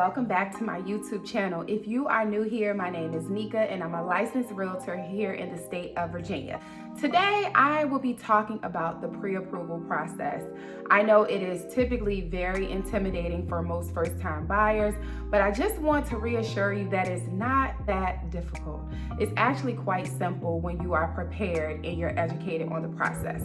welcome back to my YouTube channel. If you are new here, my name is Nika and I'm a licensed realtor here in the state of Virginia. Today, I will be talking about the pre-approval process. I know it is typically very intimidating for most first-time buyers, but I just want to reassure you that it's not that difficult. It's actually quite simple when you are prepared and you're educated on the process.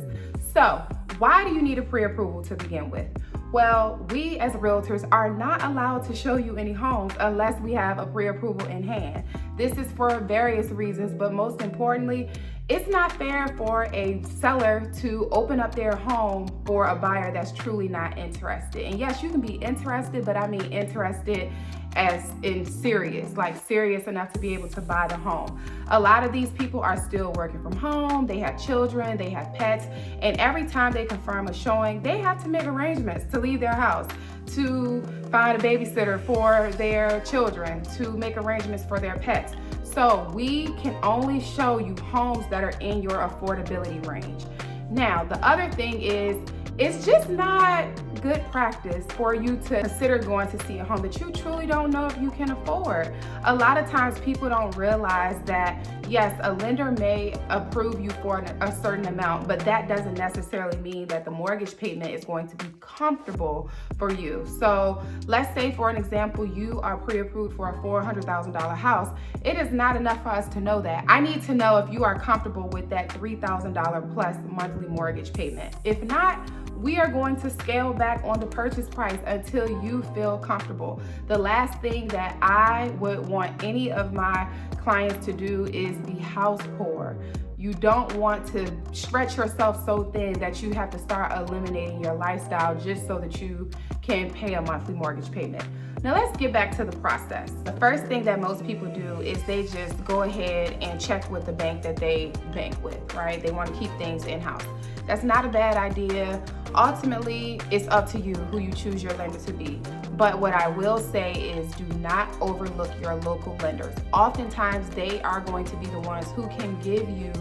So, why do you need a pre-approval to begin with? Well, we as realtors are not allowed to show you any homes unless we have a pre-approval in hand. This is for various reasons, but most importantly, it's not fair for a seller to open up their home for a buyer that's truly not interested. And yes, you can be interested, but I mean interested as in serious, like serious enough to be able to buy the home. A lot of these people are still working from home, they have children, they have pets, and every time they confirm a showing, they have to make arrangements to leave their house, to find a babysitter for their children, to make arrangements for their pets. So we can only show you homes that are in your affordability range. Now, the other thing is, it's just not good practice for you to consider going to see a home that you truly don't know if you can afford. A lot of times people don't realize that, yes, a lender may approve you for a certain amount, but that doesn't necessarily mean that the mortgage payment is going to be comfortable for you. So let's say, for an example, you are pre-approved for a $400,000 house. It is not enough for us to know that. I need to know if you are comfortable with that $3,000 plus monthly mortgage payment. If not, we are going to scale back on the purchase price until you feel comfortable. The last thing that I would want any of my clients to do is be house poor. You don't want to stretch yourself so thin that you have to start eliminating your lifestyle just so that you can pay a monthly mortgage payment. Now let's get back to the process. The first thing that most people do is they just go ahead and check with the bank that they bank with, right? They want to keep things in-house. That's not a bad idea. Ultimately, it's up to you who you choose your lender to be. But what I will say is do not overlook your local lenders. Oftentimes, they are going to be the ones who can give you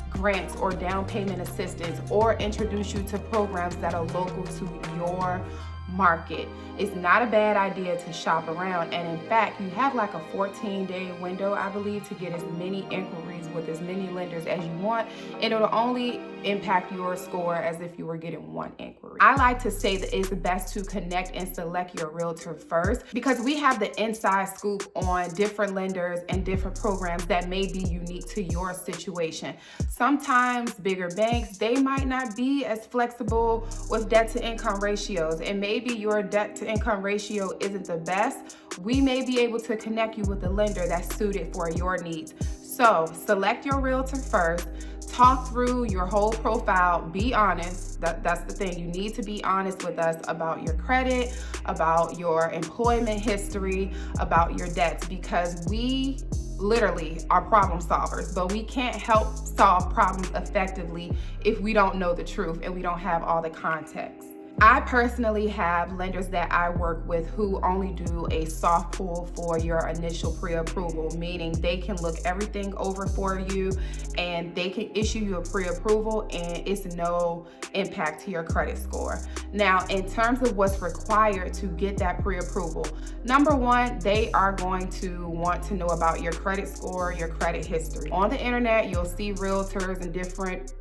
grants or down payment assistance or introduce you to programs that are local to your market. It's not a bad idea to shop around, and in fact, you have like a 14-day window, I believe, to get as many inquiries with as many lenders as you want, and it'll only impact your score as if you were getting one inquiry. I like to say that it's best to connect and select your realtor first because we have the inside scoop on different lenders and different programs that may be unique to your situation. Sometimes bigger banks, they might not be as flexible with debt to income ratios, and maybe your debt to income ratio isn't the best. We may be able to connect you with a lender that's suited for your needs. So select your realtor first, talk through your whole profile, be honest. That's the thing. You need to be honest with us about your credit, about your employment history, about your debts, because we literally are problem solvers, but we can't help solve problems effectively if we don't know the truth and we don't have all the context. I personally have lenders that I work with who only do a soft pull for your initial pre-approval, meaning they can look everything over for you and they can issue you a pre-approval and it's no impact to your credit score. Now, in terms of what's required to get that pre-approval, number one, they are going to want to know about your credit score, your credit history. On the internet, you'll see realtors and different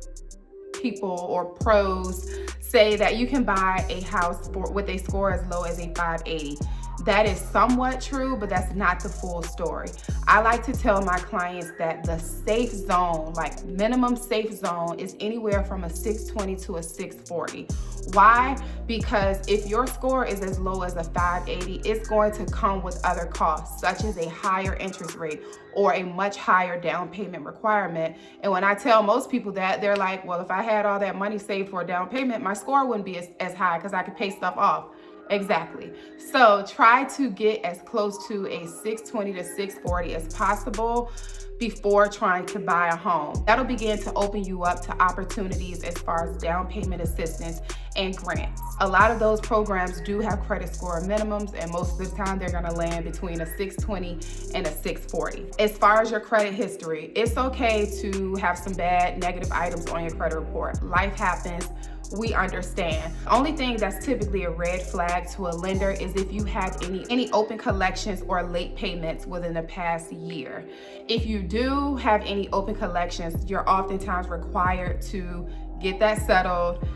people or pros say that you can buy a house with a score as low as a 580. That is somewhat true, but that's not the full story. I like to tell my clients that the safe zone, like minimum safe zone, is anywhere from a 620 to a 640. Why? Because if your score is as low as a 580, it's going to come with other costs, such as a higher interest rate or a much higher down payment requirement. And when I tell most people that, they're like, well, if I had all that money saved for a down payment, my score wouldn't be as high because I could pay stuff off. Exactly. So try to get as close to a 620 to 640 as possible before trying to buy a home. That'll begin to open you up to opportunities as far as down payment assistance and grants. A lot of those programs do have credit score minimums, and most of the time they're gonna land between a 620 and a 640. As far as your credit history, it's okay to have some bad negative items on your credit report. Life happens. we understand. Only thing that's typically a red flag to a lender is if you have any open collections or late payments within the past year. If you do have any open collections, you're oftentimes required to get that settled.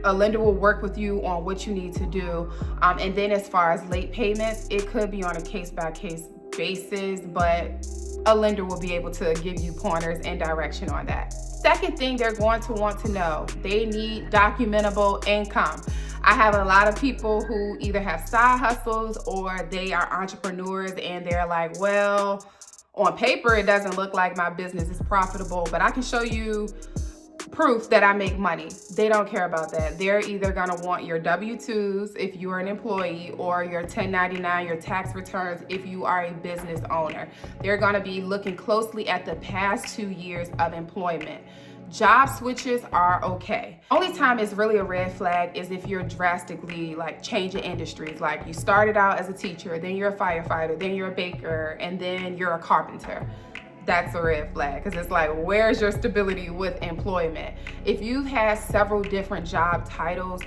A lender will work with you on what you need to do. And then as far as late payments, it could be on a case-by-case basis, but a lender will be able to give you pointers and direction on that. Second thing they're going to want to know, they need documentable income. I have a lot of people who either have side hustles or they are entrepreneurs and they're like, well, on paper, it doesn't look like my business is profitable, but I can show you proof that I make money. They don't care about that. They're either gonna want your W-2s if you are an employee or your 1099, your tax returns if you are a business owner. They're gonna be looking closely at the past 2 years of employment. Job switches are okay. Only time it's really a red flag is if you're drastically like changing industries. Like you started out as a teacher, then you're a firefighter, then you're a baker, and then you're a carpenter. That's a red flag because it's like, where's your stability with employment? If you've had several different job titles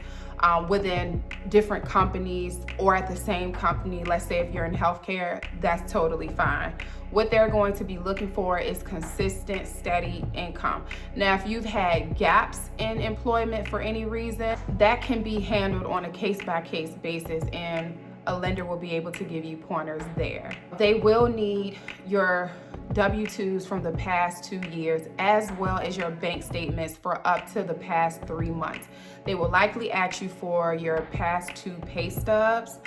within different companies or at the same company, let's say if you're in healthcare, that's totally fine. What they're going to be looking for is consistent, steady income. Now, if you've had gaps in employment for any reason, that can be handled on a case-by-case basis, and a lender will be able to give you pointers there. They will need your W-2s from the past 2 years, as well as your bank statements for up to the past 3 months. They will likely ask you for your past 2 pay stubs.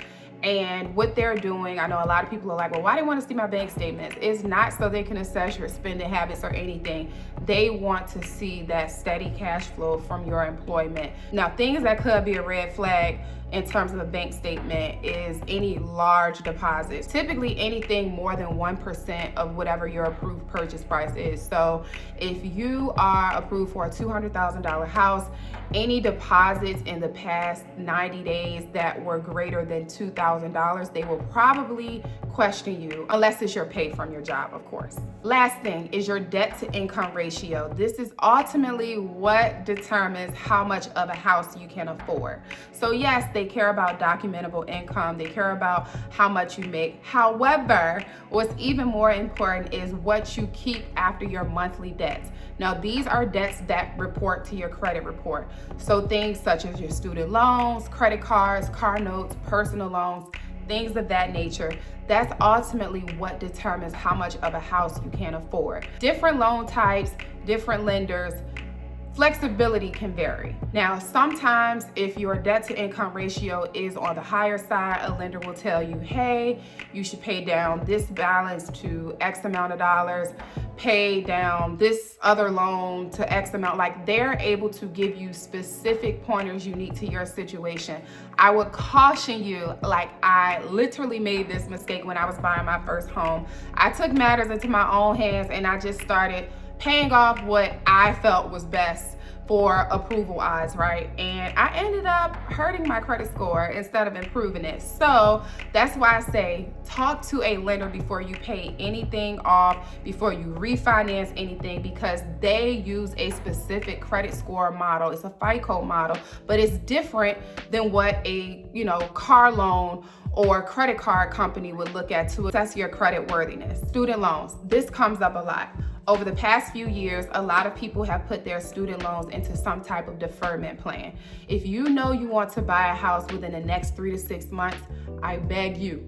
And what they're doing, I know a lot of people are like, well, why do they want to see my bank statements? It's not so they can assess your spending habits or anything. They want to see that steady cash flow from your employment. Now, things that could be a red flag in terms of a bank statement is any large deposits. Typically anything more than 1% of whatever your approved purchase price is. So if you are approved for a $200,000 house, any deposits in the past 90 days that were greater than $2,000, they will probably question you, unless it's your pay from your job, of course. Last thing is your debt to income ratio. This is ultimately what determines how much of a house you can afford. So yes, they care about documentable income. They care about how much you make. However, what's even more important is what you keep after your monthly debts. Now, these are debts that report to your credit report. So things such as your student loans, credit cards, car notes, personal loans, things of that nature. That's ultimately what determines how much of a house you can afford. Different loan types, different lenders, flexibility can vary. Now, sometimes if your debt to income ratio is on the higher side, a lender will tell you, hey, you should pay down this balance to X amount of dollars, pay down this other loan to X amount. Like, they're able to give you specific pointers unique to your situation. I would caution you, like I literally made this mistake when I was buying my first home. I took matters into my own hands and I just started paying off what I felt was best for approval eyes, right? And I ended up hurting my credit score instead of improving it. So that's why I say talk to a lender before you pay anything off, before you refinance anything, because they use a specific credit score model. It's a FICO model, but it's different than what a car loan or credit card company would look at to assess your credit worthiness. Student loans, this comes up a lot. Over the past few years, a lot of people have put their student loans into some type of deferment plan. If you know you want to buy a house within the next 3 to 6 months, I beg you,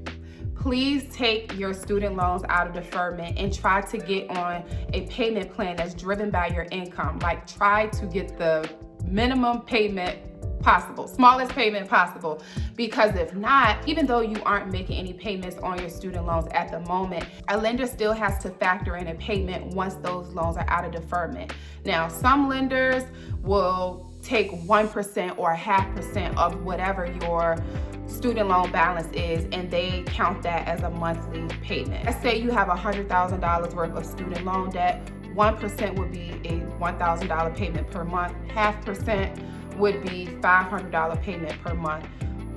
please take your student loans out of deferment and try to get on a payment plan that's driven by your income. Like, try to get the minimum payment possible, smallest payment possible, because if not, even though you aren't making any payments on your student loans at the moment, a lender still has to factor in a payment once those loans are out of deferment. Now, some lenders will take 1% or 0.5% of whatever your student loan balance is, and they count that as a monthly payment. Let's say you have $100,000 worth of student loan debt. 1% would be a $1,000 payment per month. 0.5% would be $500 payment per month.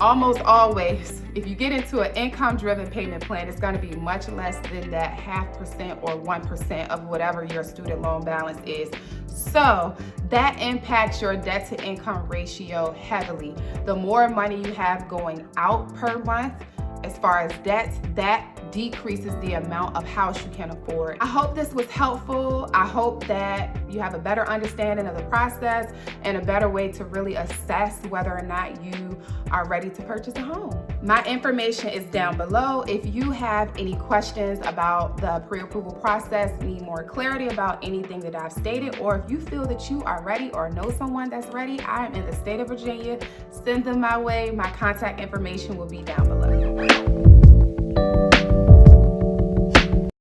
almost always, if you get into an income-driven payment plan, it's going to be much less than that 0.5% or 1% of whatever your student loan balance is. So that impacts your debt to income ratio heavily. The more money you have going out per month, as far as debts, that decreases the amount of house you can afford. I hope this was helpful. I hope that you have a better understanding of the process and a better way to really assess whether or not you are ready to purchase a home. My information is down below. If you have any questions about the pre-approval process, need more clarity about anything that I've stated, or if you feel that you are ready or know someone that's ready, I am in the state of Virginia. Send them my way. My contact information will be down below.